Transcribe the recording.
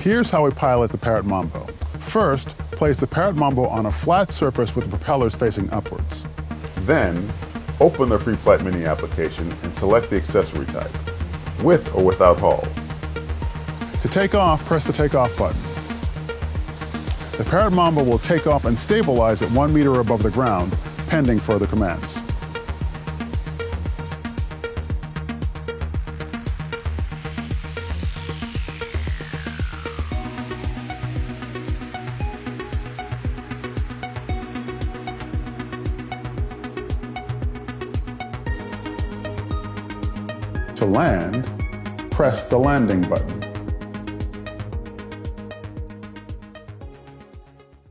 Here's how we pilot the Parrot Mambo. First, place the Parrot Mambo on a flat surface with the propellers facing upwards. Then, open the Free Flight Mini application and select the accessory type, with or without hull. To take off, press the takeoff button. The Parrot Mambo will take off and stabilize at 1 meter above the ground, pending further commands. To land, press the landing button.